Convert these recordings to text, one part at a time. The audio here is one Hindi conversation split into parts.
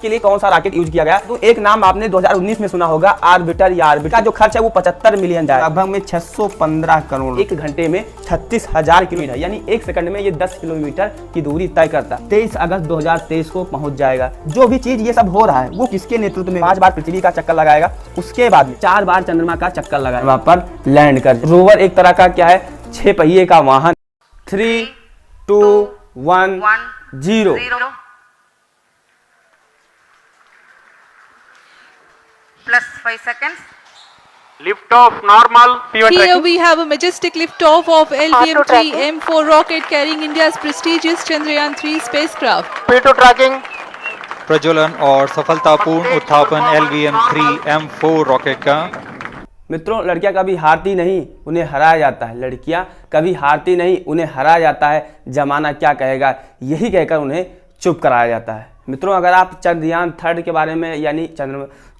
इसके लिए कौन सा रॉकेट यूज किया गया? तो एक नाम आपने 2019 में सुना होगा, ऑर्बिटर या ऑर्बिट का जो खर्च है वो 75 मिलियन जाएगा, लगभग में 615 करोड़। एक घंटे में 36,000 किलोमीटर यानी एक सेकंड में ये 10 किलोमीटर की दूरी तय करता है। 23 अगस्त 2023 को पहुंच जाएगा। जो भी चीज ये सब हो रहा है वो किसके नेतृत्व में? 5 बार पृथ्वी का चक्कर लगाएगा, उसके बाद 4 बार चंद्रमा का चक्कर लगाएगा, वहां पर लैंड कर। रोवर एक तरह का क्या है, 6 पहिए का वाहन। 3, 2, 1, 0। Plus 5 seconds. Lift off normal. Here we have a majestic lift-off of LVM-3 M4 rocket carrying India's prestigious Chandrayaan-3 spacecraft. P2 tracking. प्रज्वलन और सफलतापूर्ण उत्थापन LVM-3 M4 रॉकेट का। मित्रों, लड़कियां कभी हारती नहीं, उन्हें हराया जाता है। लड़कियां कभी हारती नहीं, उन्हें हराया जाता है। जमाना क्या कहेगा, यही कहकर उन्हें चुप कराया जाता है। मित्रों, अगर आप चंद्रयान 3 के बारे में, यानी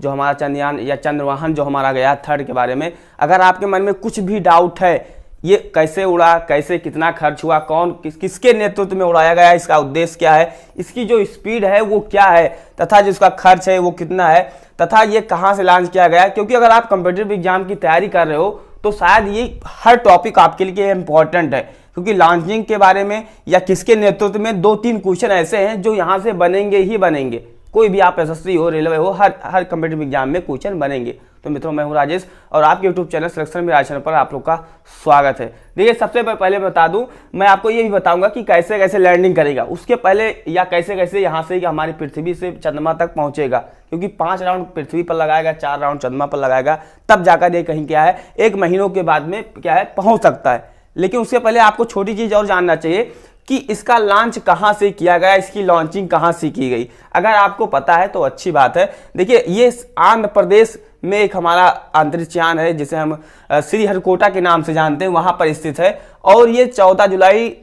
जो हमारा चंद्रयान या चंद्रवाहन जो हमारा गया 3 के बारे में, अगर आपके मन में कुछ भी डाउट है, ये कैसे उड़ा, कैसे कितना खर्च हुआ, कौन किसके नेतृत्व में उड़ाया गया, इसका उद्देश्य क्या है, इसकी जो स्पीड है वो क्या है, तथा जिसका खर्च है वो कितना है, तथा ये कहाँ से लॉन्च किया गया, क्योंकि अगर आप कॉम्पिटिटिव एग्जाम की तैयारी कर रहे हो तो शायद ये हर टॉपिक आपके लिए इंपॉर्टेंट है, क्योंकि लॉन्चिंग के बारे में या किसके नेतृत्व में 2-3 क्वेश्चन ऐसे हैं जो यहाँ से बनेंगे ही बनेंगे। कोई भी आप एसएससी हो, रेलवे हो, हर कॉम्पिटिटिव एग्जाम में क्वेश्चन बनेंगे। तो मित्रों, मैं हूं राजेश और आपके यूट्यूब चैनल सिलेक्शन मेरा चैनल पर आप लोग का स्वागत है। देखिए, सबसे पहले बता दूं, मैं आपको ये भी बताऊंगा कि कैसे कैसे लैंडिंग करेगा, उसके पहले या कैसे कैसे यहाँ से हमारी पृथ्वी से चंद्रमा तक पहुंचेगा, क्योंकि 5 राउंड पृथ्वी पर लगाएगा, 4 राउंड चंद्रमा पर लगाएगा, तब जाकर ये कहीं क्या है 1 महीनों के बाद में क्या है पहुंच सकता है। लेकिन उससे पहले आपको छोटी चीज और जानना चाहिए कि इसका लॉन्च कहां से किया गया, इसकी लॉन्चिंग कहां से की गई। अगर आपको पता है तो अच्छी बात है। देखिए, ये आंध्र प्रदेश में एक हमारा अंतरिक्ष यान है जिसे हम श्रीहरिकोटा के नाम से जानते हैं, वहां पर स्थित है, और ये 14 जुलाई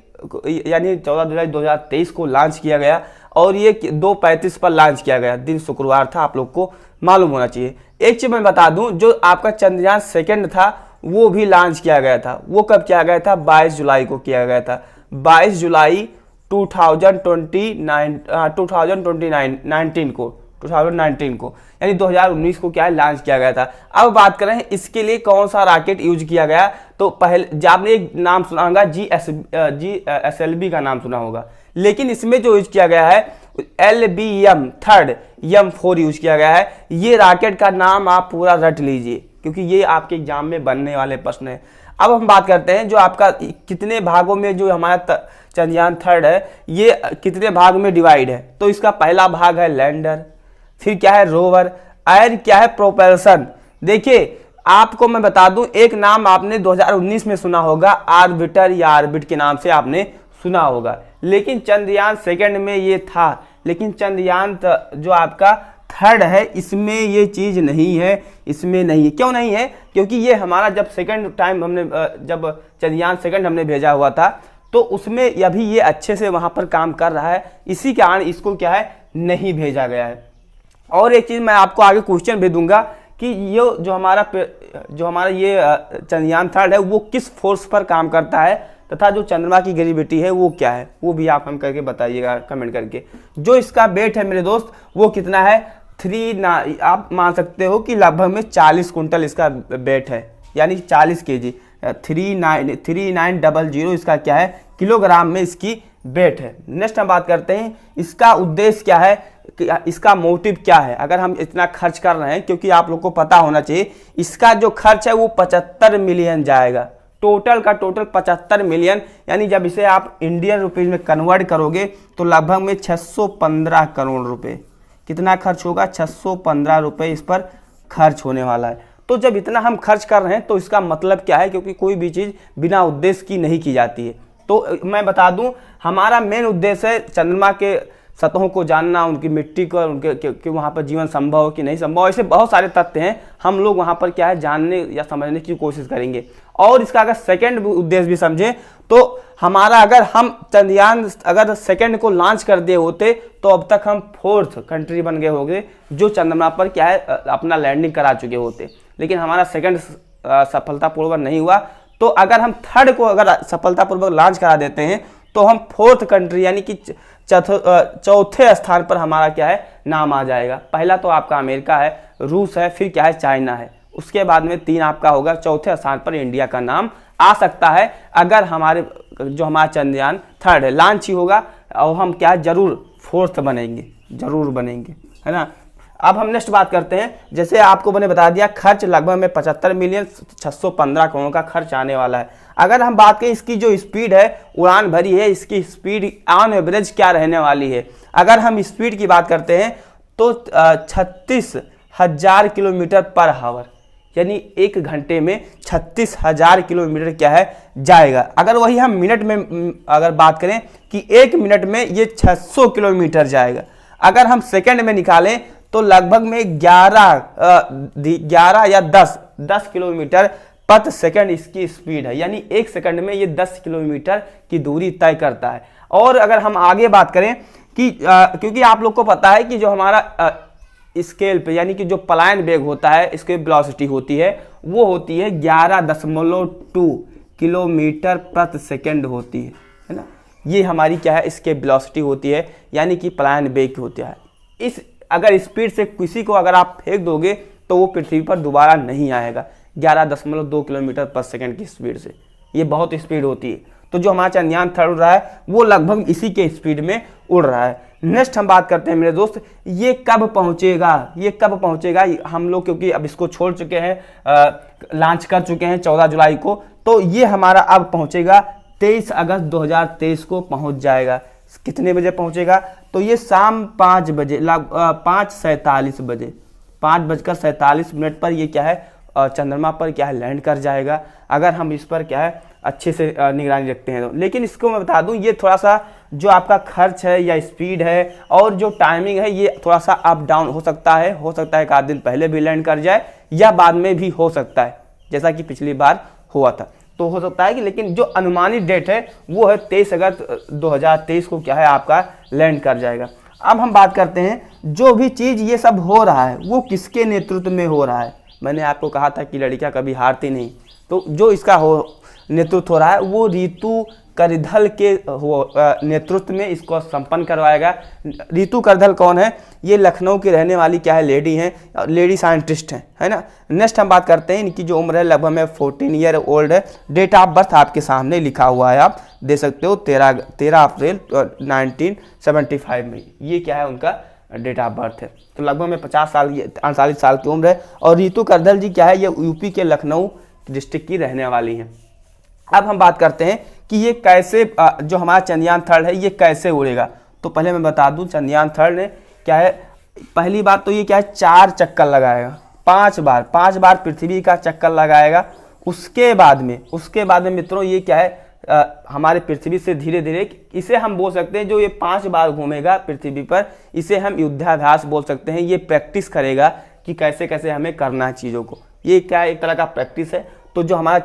यानी 14 जुलाई 2023 को लॉन्च किया गया, और ये 2:35 पर लॉन्च किया गया। दिन शुक्रवार था, आप लोग को मालूम होना चाहिए। एक चीज मैं बता दूं, जो आपका चंद्रयान 2 था वो भी लॉन्च किया गया था। वो कब किया गया था? 22 जुलाई को किया गया था। 22 जुलाई 2019 को यानी 2019 को क्या है लॉन्च किया गया था। अब बात करें इसके लिए कौन सा रॉकेट यूज किया गया, तो पहले आपने एक नाम सुना होगा GSLV का नाम सुना होगा, लेकिन इसमें जो यूज किया गया है LBM 3 M4 यूज किया गया है। ये रॉकेट का नाम आप पूरा रट लीजिए, क्योंकि ये आपके एग्जाम में बनने वाले प्रश्न है। अब हम बात करते हैं जो आपका कितने भागों में जो हमारा चंद्रयान 3 है, ये कितने भाग में डिवाइड है। तो इसका पहला भाग है लैंडर, फिर क्या है रोवर, और क्या है प्रोपल्सन। देखिए, आपको मैं बता दूं, एक नाम आपने 2019 में सुना होगा, ऑर्बिटर या ऑर्बिट के नाम से आपने सुना होगा, लेकिन चंद्रयान 2 में ये था। लेकिन चंद्रयान जो आपका 3 है, इसमें ये चीज नहीं है, इसमें नहीं है। क्यों नहीं है? क्योंकि ये हमारा जब सेकंड टाइम हमने जब चंद्रयान 2 हमने भेजा हुआ था, तो उसमें अभी ये अच्छे से वहां पर काम कर रहा है, इसी कारण इसको क्या है नहीं भेजा गया है। और एक चीज मैं आपको आगे क्वेश्चन भी दूंगा कि ये जो हमारा ये चंद्रयान 3 है वो किस फोर्स पर काम करता है, तथा जो चंद्रमा की ग्रेविटी है वो क्या है, वो भी आप हम करके बताइएगा कमेंट करके। जो इसका वेट है मेरे दोस्त, वो कितना है? आप मान सकते हो कि लगभग में 40 कुंटल इसका वेट है, यानी 40 kg। 3900 इसका क्या है किलोग्राम में इसकी वेट है। नेक्स्ट हम बात करते हैं इसका उद्देश्य क्या है, इसका मोटिव क्या है। अगर हम इतना खर्च कर रहे हैं, क्योंकि आप लोग को पता होना चाहिए इसका जो खर्च है वो 75 मिलियन जाएगा, टोटल का टोटल 75 मिलियन, यानी जब इसे आप इंडियन रुपीज में कन्वर्ट करोगे तो लगभग में 615 करोड़ रुपए कितना खर्च होगा, 615 रुपए इस पर खर्च होने वाला है। तो जब इतना हम खर्च कर रहे हैं तो इसका मतलब क्या है, क्योंकि कोई भी चीज बिना उद्देश्य की नहीं की जाती है। तो मैं बता दूं, हमारा मेन उद्देश्य है चंद्रमा के सतहों को जानना, उनकी मिट्टी को, उनके वहाँ पर जीवन संभव कि नहीं संभव, ऐसे बहुत सारे तथ्य हैं, हम लोग वहाँ पर क्या है जानने या समझने की कोशिश करेंगे। और इसका अगर सेकंड उद्देश्य भी समझे तो हमारा, अगर हम चंद्रयान अगर 2 को लॉन्च कर दिए होते तो अब तक हम 4th कंट्री बन गए होंगे जो चंद्रमा पर क्या है अपना लैंडिंग करा चुके होते। लेकिन हमारा 2 सफलतापूर्वक नहीं हुआ, तो अगर हम 3 को अगर सफलतापूर्वक लॉन्च करा देते हैं तो हम 4th कंट्री यानी कि चौथे स्थान पर हमारा क्या है नाम आ जाएगा। पहला तो आपका अमेरिका है, रूस है, फिर क्या है चाइना है, उसके बाद में 3 आपका होगा, चौथे स्थान पर इंडिया का नाम आ सकता है अगर हमारे जो हमारा चंद्रयान 3 है लॉन्च ही होगा और हम क्या जरूर 4th बनेंगे, जरूर बनेंगे, है ना। अब हम नेक्स्ट बात करते हैं, जैसे आपको मैंने बता दिया खर्च लगभग में 75,615 करोड़ का खर्च आने वाला है। अगर हम बात करें इसकी जो स्पीड है उड़ान भरी है, इसकी स्पीड ऑन एवरेज क्या रहने वाली है, अगर हम स्पीड की बात करते हैं तो 36,000 किलोमीटर पर हावर, यानी 1 घंटे में 36,000 किलोमीटर क्या है जाएगा। अगर वही हम मिनट में अगर बात करें कि 1 मिनट में ये 600 किलोमीटर जाएगा। अगर हम सेकंड में निकालें तो लगभग में 11 या 10 किलोमीटर प्रति सेकंड इसकी स्पीड है, यानी 1 सेकंड में ये 10 किलोमीटर की दूरी तय करता है। और अगर हम आगे बात करें कि क्योंकि आप लोग को पता है कि जो हमारा स्केल पे यानी कि जो पलायन वेग होता है, इसकी वेलोसिटी होती है वो होती है 11.2 किलोमीटर प्रति सेकंड होती है ना। ये हमारी क्या है इसके वेलोसिटी होती है, यानी कि पलायन वेग होता है। इस अगर स्पीड से किसी को अगर आप फेंक दोगे तो वो पृथ्वी पर दोबारा नहीं आएगा 11.2 किलोमीटर पर सेकंड की स्पीड से, ये बहुत स्पीड होती है। तो जो हमारा चंद्रयान 3 उड़ रहा है वो लगभग इसी के स्पीड में उड़ रहा है। नेक्स्ट हम बात करते हैं मेरे दोस्त, ये कब पहुंचेगा, ये कब पहुंचेगा। हम लोग क्योंकि अब इसको छोड़ चुके हैं, लॉन्च कर चुके हैं 14 जुलाई को, तो ये हमारा अब पहुंचेगा 23 अगस्त 2023 को पहुंच जाएगा। कितने बजे पहुंचेगा, तो ये शाम 5 बजे 5:47 बजे 5:47 पर ये क्या है चंद्रमा पर क्या है लैंड कर जाएगा, अगर हम इस पर क्या है अच्छे से निगरानी रखते हैं तो। लेकिन इसको मैं बता दूं, ये थोड़ा सा जो आपका खर्च है या स्पीड है और जो टाइमिंग है ये थोड़ा सा अप डाउन हो सकता है एक आध दिन पहले भी लैंड कर जाए या बाद में भी हो सकता है, जैसा कि पिछली बार हुआ था। तो हो सकता है कि, लेकिन जो अनुमानित डेट है वो है 23 अगस्त 2023 को क्या है आपका लैंड कर जाएगा। अब हम बात करते हैं जो भी चीज़ ये सब हो रहा है वो किसके नेतृत्व में हो रहा है। मैंने आपको कहा था कि लड़कियां कभी हारती नहीं, तो जो इसका नेतृत्व हो रहा है वो ऋतु करधल के नेतृत्व में इसको संपन्न करवाएगा। ऋतु करधल कौन है, ये लखनऊ की रहने वाली क्या है लेडी हैं, लेडी साइंटिस्ट हैं, है ना। नेक्स्ट हम बात करते हैं, इनकी जो उम्र है लगभग में 14 ईयर ओल्ड है। डेट ऑफ बर्थ आपके सामने लिखा हुआ है, आप दे सकते हो 13 अप्रैल 1975 में ये क्या है उनका डेट ऑफ बर्थ है। तो लगभग में 48 साल की उम्र है। और ऋतु करधल जी क्या है, ये यूपी के लखनऊ डिस्ट्रिक्ट की रहने वाली हैं। अब हम बात करते हैं कि ये कैसे जो हमारा चंद्रयान 3 है ये कैसे उड़ेगा। तो पहले मैं बता दूं चंद्रयान 3 ने क्या है, पहली बात तो ये क्या है 4 चक्कर लगाएगा, 5 बार पृथ्वी का चक्कर लगाएगा। उसके बाद में मित्रों ये क्या है हमारे पृथ्वी से धीरे धीरे, इसे हम बोल सकते हैं जो ये 5 बार घूमेगा पृथ्वी पर, इसे हम युद्धाभ्यास बोल सकते हैं। ये प्रैक्टिस करेगा कि कैसे कैसे हमें करना है चीज़ों को, ये क्या है एक तरह का प्रैक्टिस है। तो जो हमारा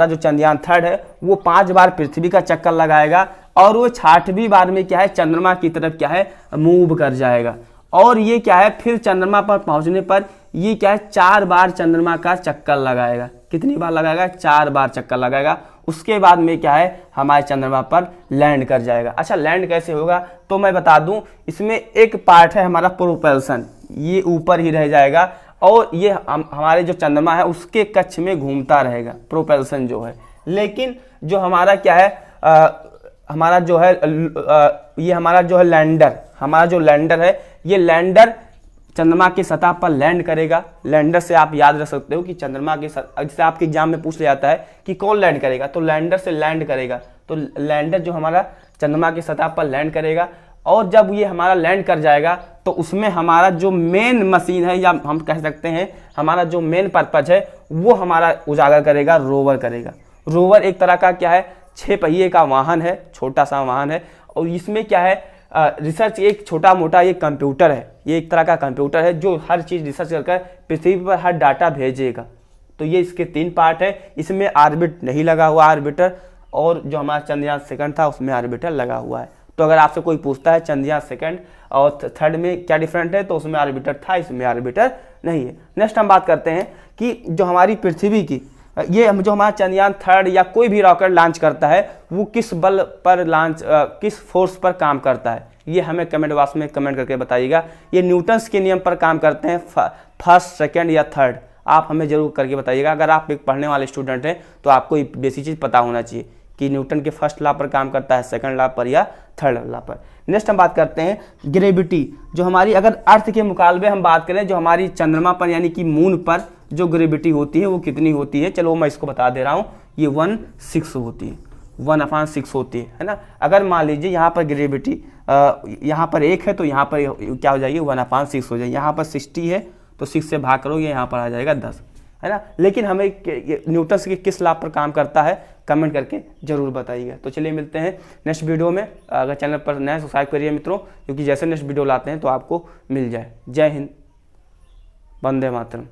जो चंद्रयान 3 है वो 5 बार पृथ्वी का चक्कर लगाएगा और वो 6वीं बार में क्या है चंद्रमा की तरफ क्या है मूव कर जाएगा। और ये क्या है फिर चंद्रमा पर पहुंचने पर ये क्या है 4 बार चंद्रमा का चक्कर लगाएगा। कितनी बार लगाएगा, 4 बार चक्कर लगाएगा। उसके बाद में क्या है हमारे चंद्रमा पर लैंड कर जाएगा। अच्छा लैंड कैसे होगा, तो मैं बता दूं इसमें एक पार्ट है हमारा प्रोपल्सन, ये ऊपर ही रह जाएगा और ये हमारे जो चंद्रमा है उसके कक्ष में घूमता रहेगा, प्रोपल्सन जो है। लेकिन जो हमारा क्या है हमारा जो है ये हमारा जो है लैंडर, हमारा जो लैंडर है ये लैंडर चंद्रमा की सतह पर लैंड करेगा। लैंडर से आप याद रख सकते हो कि चंद्रमा के जैसे आपके एग्जाम में पूछ लिया जाता है कि कौन लैंड करेगा, तो लैंडर से लैंड करेगा। तो लैंडर जो हमारा चंद्रमा की सतह पर लैंड करेगा और जब ये हमारा लैंड कर जाएगा तो उसमें हमारा जो मेन मशीन है या हम कह सकते हैं हमारा जो मेन पर्पज है वो हमारा उजागर करेगा, रोवर करेगा। रोवर एक तरह का क्या है 6 पहिए का वाहन है, छोटा सा वाहन है। और इसमें क्या है रिसर्च एक छोटा मोटा ये कंप्यूटर है, ये एक तरह का कंप्यूटर है जो हर चीज़ रिसर्च कर पृथ्वी पर हर डाटा भेजेगा। तो ये इसके 3 पार्ट है। इसमें ऑर्बिट नहीं लगा हुआ ऑर्बिटर, और जो हमारा चंद्रयान 2 था उसमें ऑर्बिटर लगा हुआ है। तो अगर आपसे कोई पूछता है चंद्रयान 2 और 3 में क्या डिफरेंट है, तो उसमें ऑर्बिटर था, इसमें ऑर्बिटर नहीं है। नेक्स्ट हम बात करते हैं कि जो हमारी पृथ्वी की ये जो हमारा चंद्रयान 3 या कोई भी रॉकेट लॉन्च करता है वो किस बल पर किस फोर्स पर काम करता है, ये हमें कमेंट बॉक्स में कमेंट करके बताइएगा। ये न्यूटन्स के नियम पर काम करते हैं, फर्स्ट, सेकंड या थर्ड, आप हमें जरूर करके बताइएगा। अगर आप एक पढ़ने वाले स्टूडेंट हैं तो आपको ये बेसिक चीज़ पता होना चाहिए कि न्यूटन के फर्स्ट लॉ पर काम करता है, सेकंड लॉ पर या थर्ड लॉ पर। नेक्स्ट हम बात करते हैं ग्रेविटी, जो हमारी अगर अर्थ के मुकाबले हम बात करें, जो हमारी चंद्रमा पर यानी कि मून पर जो ग्रेविटी होती है वो कितनी होती है, चलो मैं इसको बता दे रहा हूँ। ये 1/6 होती है, 1/6 होती है ना। अगर मान लीजिए यहाँ पर ग्रेविटी यहाँ पर 1 है तो यहाँ पर क्या हो जाएगी, 1/6 हो जाएगी। यहाँ पर 60 है तो 6 से भाग करोगे, यहाँ पर आ जाएगा 10, है ना। लेकिन हमें न्यूटन के किस लॉ पर काम करता है कमेंट करके जरूर बताइएगा। तो चलिए मिलते हैं नेक्स्ट वीडियो में। अगर चैनल पर नए सब्सक्राइब करिए मित्रों, क्योंकि जैसे नेक्स्ट वीडियो लाते हैं तो आपको मिल जाए। जय हिंद, वंदे मातरम।